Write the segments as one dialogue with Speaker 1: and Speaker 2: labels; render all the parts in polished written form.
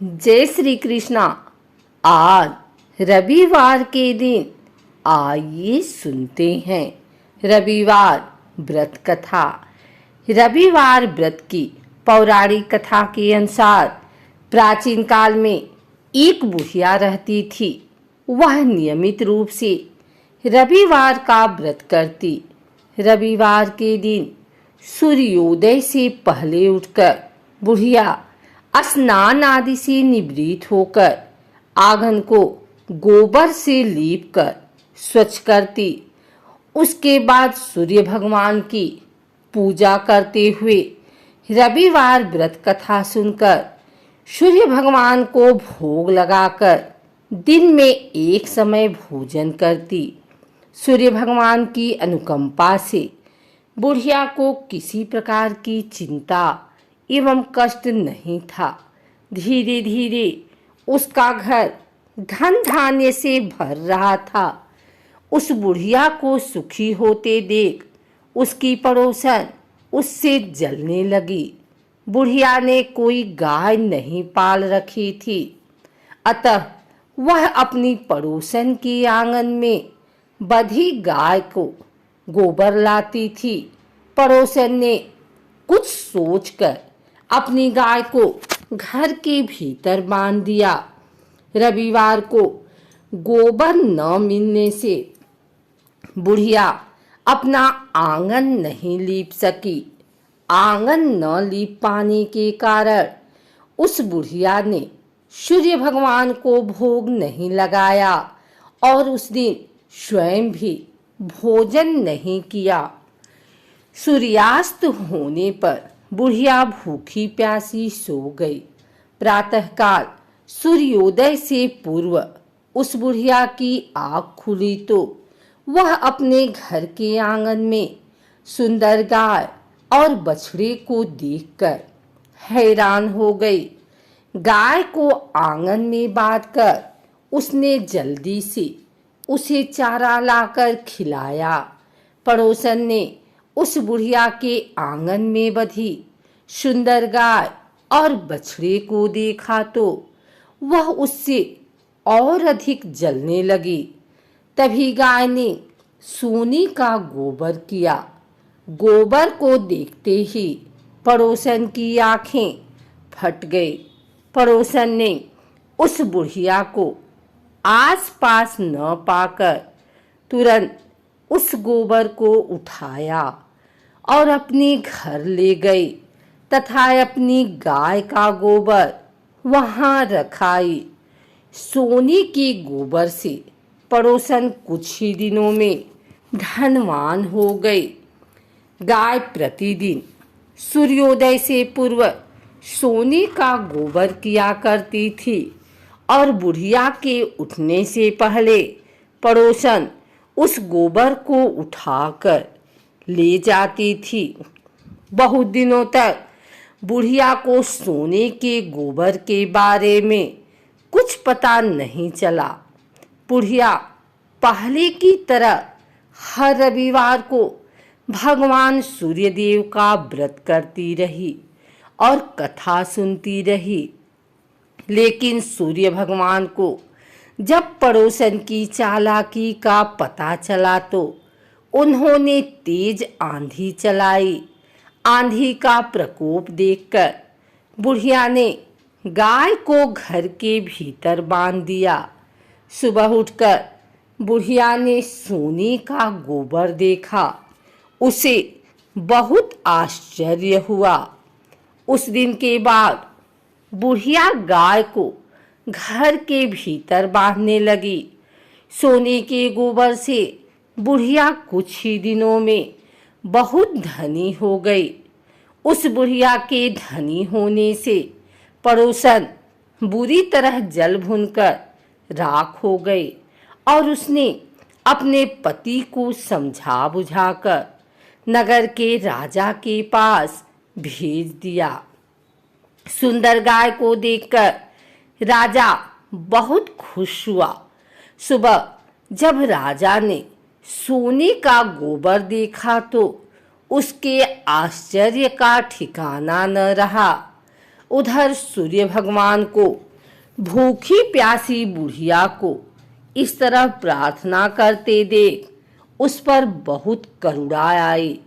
Speaker 1: जय श्री कृष्णा। आज रविवार के दिन आइए सुनते हैं रविवार व्रत कथा। रविवार व्रत की पौराणिक कथा के अनुसार प्राचीन काल में एक बुढ़िया रहती थी। वह नियमित रूप से रविवार का व्रत करती। रविवार के दिन सूर्योदय से पहले उठकर बुढ़िया स्नान आदि से निवृत्त होकर आंगन को गोबर से लीप कर स्वच्छ करती। उसके बाद सूर्य भगवान की पूजा करते हुए रविवार व्रत कथा सुनकर सूर्य भगवान को भोग लगाकर दिन में एक समय भोजन करती। सूर्य भगवान की अनुकंपा से बुढ़िया को किसी प्रकार की चिंता एवं कष्ट नहीं था। धीरे धीरे उसका घर धन धान्य से भर रहा था। उस बुढ़िया को सुखी होते देख उसकी पड़ोसन उससे जलने लगी। बुढ़िया ने कोई गाय नहीं पाल रखी थी, अतः वह अपनी पड़ोसन के आंगन में बंधी गाय को गोबर लाती थी। पड़ोसन ने कुछ सोचकर अपनी गाय को घर के भीतर बांध दिया। रविवार को गोबर न मिलने से बुढ़िया अपना आंगन नहीं लीप सकी। आंगन न लीप पाने के कारण उस बुढ़िया ने सूर्य भगवान को भोग नहीं लगाया और उस दिन स्वयं भी भोजन नहीं किया। सूर्यास्त होने पर बुढ़िया भूखी प्यासी सो गई। प्रातःकाल सूर्योदय से पूर्व उस बुढ़िया की आँख खुली तो वह अपने घर के आंगन में सुंदर गाय और बछड़े को देखकर हैरान हो गई। गाय को आंगन में बांधकर उसने जल्दी से उसे चारा लाकर खिलाया। पड़ोसन ने उस बुढ़िया के आंगन में बंधी सुंदर गाय और बछड़े को देखा तो वह उससे और अधिक जलने लगी। तभी गाय ने सोने का गोबर किया। गोबर को देखते ही पड़ोसन की आंखें फट गई। पड़ोसन ने उस बुढ़िया को आसपास न पाकर तुरंत उस गोबर को उठाया और अपने घर ले गई तथा अपनी गाय का गोबर वहां रखाई। सोने के गोबर से पड़ोसन कुछ ही दिनों में धनवान हो गई। गाय प्रतिदिन सूर्योदय से पूर्व सोने का गोबर किया करती थी और बुढ़िया के उठने से पहले पड़ोसन उस गोबर को उठाकर ले जाती थी। बहुत दिनों तक बुढ़िया को सोने के गोबर के बारे में कुछ पता नहीं चला। बुढ़िया पहले की तरह हर रविवार को भगवान सूर्यदेव का व्रत करती रही और कथा सुनती रही। लेकिन सूर्य भगवान को जब पड़ोसन की चालाकी का पता चला तो उन्होंने तेज आंधी चलाई। आंधी का प्रकोप देखकर बुढ़िया ने गाय को घर के भीतर बांध दिया। सुबह उठकर बुढ़िया ने सोने का गोबर देखा। उसे बहुत आश्चर्य हुआ। उस दिन के बाद बुढ़िया गाय को घर के भीतर बांधने लगी। सोने के गोबर से बुढ़िया कुछ ही दिनों में बहुत धनी हो गई। उस बुढ़िया के धनी होने से पड़ोसन बुरी तरह जल भुनकर राख हो गई और उसने अपने पति को समझा बुझाकर नगर के राजा के पास भेज दिया। सुंदर गाय को देखकर राजा बहुत खुश हुआ। सुबह जब राजा ने सोने का गोबर देखा तो उसके आश्चर्य का ठिकाना न रहा। उधर सूर्य भगवान को भूखी प्यासी बुढ़िया को इस तरह प्रार्थना करते देख उस पर बहुत करुणा आई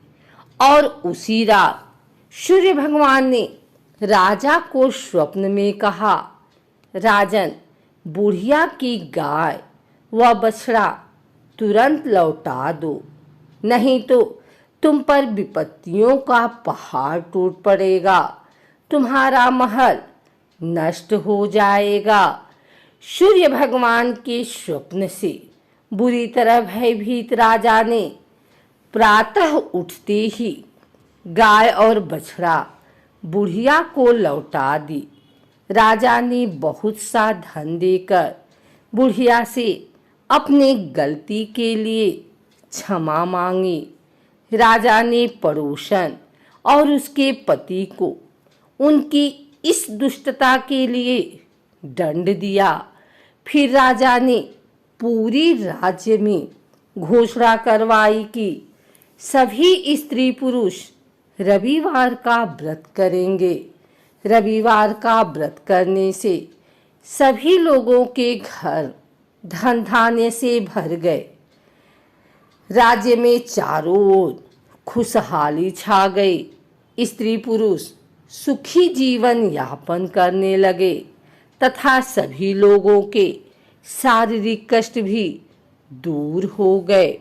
Speaker 1: और उसी रात सूर्य भगवान ने राजा को स्वप्न में कहा, राजन, बुढ़िया की गाय व बछड़ा तुरंत लौटा दो, नहीं तो तुम पर विपत्तियों का पहाड़ टूट पड़ेगा, तुम्हारा महल नष्ट हो जाएगा। सूर्य भगवान के स्वप्न से बुरी तरह भयभीत राजा ने प्रातः उठते ही गाय और बछड़ा बुढ़िया को लौटा दी। राजा ने बहुत सा धन देकर बुढ़िया से अपने गलती के लिए क्षमा मांगी। राजा ने पड़ोसन और उसके पति को उनकी इस दुष्टता के लिए दंड दिया। फिर राजा ने पूरी राज्य में घोषणा करवाई कि सभी स्त्री पुरुष रविवार का व्रत करेंगे। रविवार का व्रत करने से सभी लोगों के घर धन धान्य से भर गए। राज्य में चारों ओर खुशहाली छा गई। स्त्री पुरुष सुखी जीवन यापन करने लगे तथा सभी लोगों के शारीरिक कष्ट भी दूर हो गए।